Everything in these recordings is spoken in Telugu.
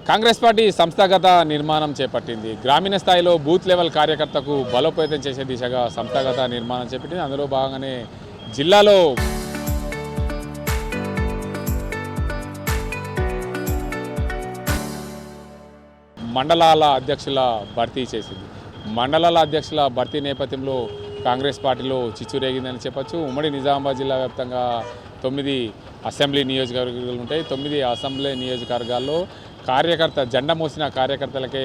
కాంగ్రెస్ పార్టీ సంస్థాగత నిర్మాణం చేపట్టింది. గ్రామీణ స్థాయిలో బూత్ లెవెల్ కార్యకర్తకు బలోపేతం చేసే దిశగా సంస్థాగత నిర్మాణం చేపట్టింది. అందులో భాగంగానే జిల్లాలో మండలాల అధ్యక్షుల భర్తీ చేసింది. మండలాల అధ్యక్షుల భర్తీ నేపథ్యంలో కాంగ్రెస్ పార్టీలో చిచ్చురేగిందని చెప్పొచ్చు. ఉమ్మడి నిజామాబాద్ జిల్లా వ్యాప్తంగా 9 అసెంబ్లీ నియోజకవర్గాలు ఉంటాయి. 9 అసెంబ్లీ నియోజకవర్గాల్లో జెండా మోసిన కార్యకర్తలకే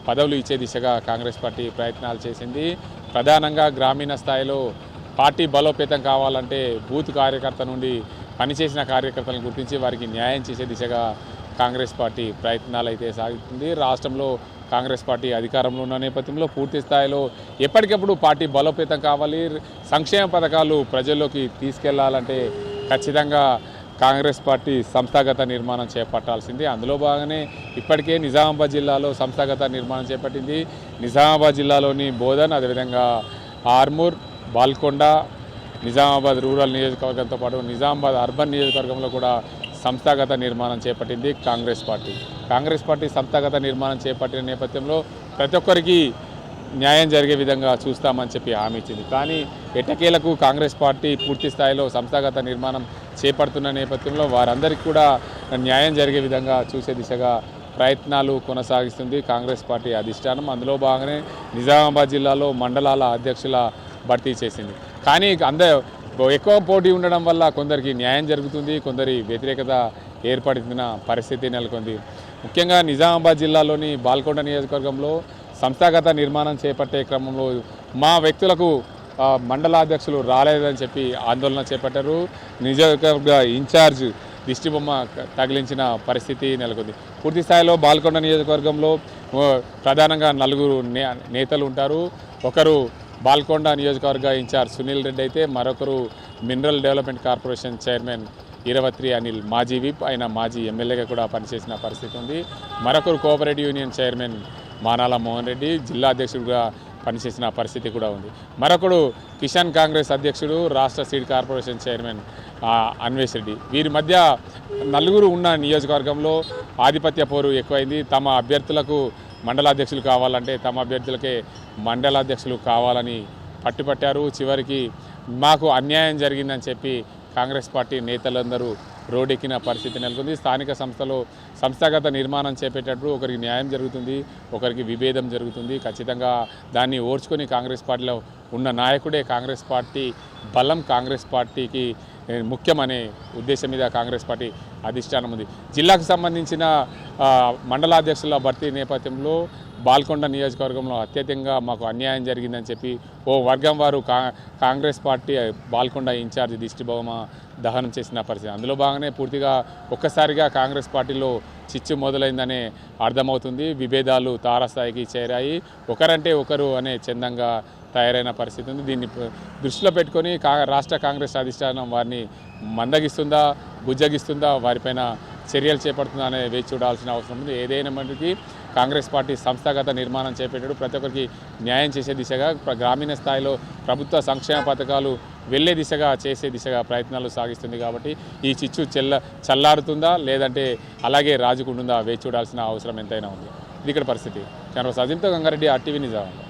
పదవులు ఇచ్చే దిశగా కాంగ్రెస్ పార్టీ ప్రయత్నాలు చేసింది. ప్రధానంగా గ్రామీణ స్థాయిలో పార్టీ బలోపేతం కావాలంటే బూత్ కార్యకర్త నుండి పనిచేసిన కార్యకర్తలను గుర్తించి వారికి న్యాయం చేసే దిశగా కాంగ్రెస్ పార్టీ ప్రయత్నాలు అయితే సాగుతుంది. రాష్ట్రంలో కాంగ్రెస్ పార్టీ అధికారంలో ఉన్న నేపథ్యంలో పూర్తి స్థాయిలో ఎప్పటికప్పుడు పార్టీ బలోపేతం కావాలి, సంక్షేమ పథకాలు ప్రజల్లోకి తీసుకెళ్లాలంటే ఖచ్చితంగా కాంగ్రెస్ పార్టీ సంస్థాగత నిర్మాణం చేపట్టాల్సింది. అందులో భాగంగానే ఇప్పటికే నిజామాబాద్ జిల్లాలో సంస్థాగత నిర్మాణం చేపట్టింది. నిజామాబాద్ జిల్లాలోని బోధన్, అదేవిధంగా ఆర్మూర్, బాల్కొండ, నిజామాబాద్ రూరల్ నియోజకవర్గంతో పాటు నిజామాబాద్ అర్బన్ నియోజకవర్గంలో కూడా సంస్థాగత నిర్మాణం చేపట్టింది కాంగ్రెస్ పార్టీ సంస్థాగత నిర్మాణం చేపట్టిన నేపథ్యంలో ప్రతి ఒక్కరికి న్యాయం జరిగే విధంగా చూస్తామని చెప్పి హామీ ఇచ్చింది. కానీ ఎట్టకేలకు కాంగ్రెస్ పార్టీ పూర్తి స్థాయిలో సంస్థాగత నిర్మాణం చేపడుతున్న నేపథ్యంలో వారందరికీ కూడా న్యాయం జరిగే విధంగా చూసే దిశగా ప్రయత్నాలు కొనసాగిస్తుంది కాంగ్రెస్ పార్టీ అధిష్టానం. అందులో భాగంగానే నిజామాబాద్ జిల్లాలో మండలాల అధ్యక్షుల భర్తీ చేసింది. కానీ ఎక్కువ పోటీ ఉండడం వల్ల కొందరికి న్యాయం జరుగుతుంది, కొందరి వ్యతిరేకత ఏర్పడుతున్న పరిస్థితి నెలకొంది. ముఖ్యంగా నిజామాబాద్ జిల్లాలోని బాల్కొండ నియోజకవర్గంలో సంస్థాగత నిర్మాణం చేపట్టే క్రమంలో మా వ్యక్తులకు మండలాధ్యక్షులు రాలేదని చెప్పి ఆందోళన చేపట్టారు. నియోజకవర్గ ఇన్ఛార్జ్ దిష్టిబొమ్మ తగిలించిన పరిస్థితి నెలకొంది. పూర్తి స్థాయిలో బాల్కొండ నియోజకవర్గంలో ప్రధానంగా 4 నేతలు ఉంటారు. ఒకరు బాల్కొండ నియోజకవర్గ ఇన్ఛార్జ్ సునీల్ రెడ్డి అయితే మరొకరు mineral development corporation chairman Eravatri Anil, మాజీ విప్, ఆయన మాజీ ఎమ్మెల్యేగా కూడా పనిచేసిన పరిస్థితి ఉంది. మరొకరు cooperative union chairman Manala Mohan Reddy, జిల్లా అధ్యక్షుడిగా పనిచేసిన పరిస్థితి కూడా ఉంది. మరొకడు కిసాన్ కాంగ్రెస్ అధ్యక్షుడు, రాష్ట్ర seed corporation chairman Anvesh Reddy. వీరి మధ్య 4 ఉన్న నియోజకవర్గంలో ఆధిపత్య పోరు ఎక్కువైంది. తమ అభ్యర్థులకు మండలాధ్యక్షులు కావాలంటే తమ అభ్యర్థులకే మండలాధ్యక్షులు కావాలని పట్టుపట్టారు. చివరికి మాకు అన్యాయం జరిగిందని చెప్పి కాంగ్రెస్ పార్టీ నేతలందరూ రోడ్డెక్కిన పరిస్థితి నెలకొంది. స్థానిక సంస్థలో సంస్థాగత నిర్మాణం చేపట్టేటప్పుడు ఒకరికి న్యాయం జరుగుతుంది, ఒకరికి విభేదం జరుగుతుంది. ఖచ్చితంగా దాన్ని ఓర్చుకొని కాంగ్రెస్ పార్టీలో ఉన్న నాయకుడే కాంగ్రెస్ పార్టీ బలం, కాంగ్రెస్ పార్టీకి ముఖ్యమనే ఉద్దేశం మీద కాంగ్రెస్ పార్టీ అధిష్టానం ఉంది. జిల్లాకు సంబంధించిన మండలాధ్యక్షుల భర్తీ నేపథ్యంలో బాల్కొండ నియోజకవర్గంలో అత్యధికంగా మాకు అన్యాయం జరిగిందని చెప్పి ఓ వర్గం వారు కాంగ్రెస్ పార్టీ బాల్కొండ ఇన్ఛార్జ్ దిష్టిబొమ్మ దహనం చేసిన పరిస్థితి. అందులో భాగంగానే పూర్తిగా ఒక్కసారిగా కాంగ్రెస్ పార్టీలో చిచ్చు మొదలైందనే అర్థమవుతుంది. విభేదాలు తారాస్థాయికి చేరాయి. ఒకరంటే ఒకరు అనే చందంగా తయారైన పరిస్థితి ఉంది. దీన్ని దృష్టిలో పెట్టుకొని రాష్ట్ర కాంగ్రెస్ అధిష్టానం వారిని మందగిస్తుందా, బుజ్జగిస్తుందా, వారిపైన చర్యలు చేపడుతుందా అనే వేచి చూడాల్సిన అవసరం ఉంది. ఏదైనా మనకి కాంగ్రెస్ పార్టీ సంస్థాగత నిర్మాణం చేపట్టాడు ప్రతి ఒక్కరికి న్యాయం చేసే దిశగా, గ్రామీణ స్థాయిలో ప్రభుత్వ సంక్షేమ పథకాలు వెళ్లే దిశగా చేసే దిశగా ప్రయత్నాలు సాగిస్తుంది. కాబట్టి ఈ చిచ్చు చల్లారుతుందా లేదంటే అలాగే రాజుకుంటుందా వేచి చూడాల్సిన అవసరం ఎంతైనా ఉంది. ఇది ఇక్కడ పరిస్థితి. కెమెరా అజింతో గంగారెడ్డి, RTV నిజామాబాద్.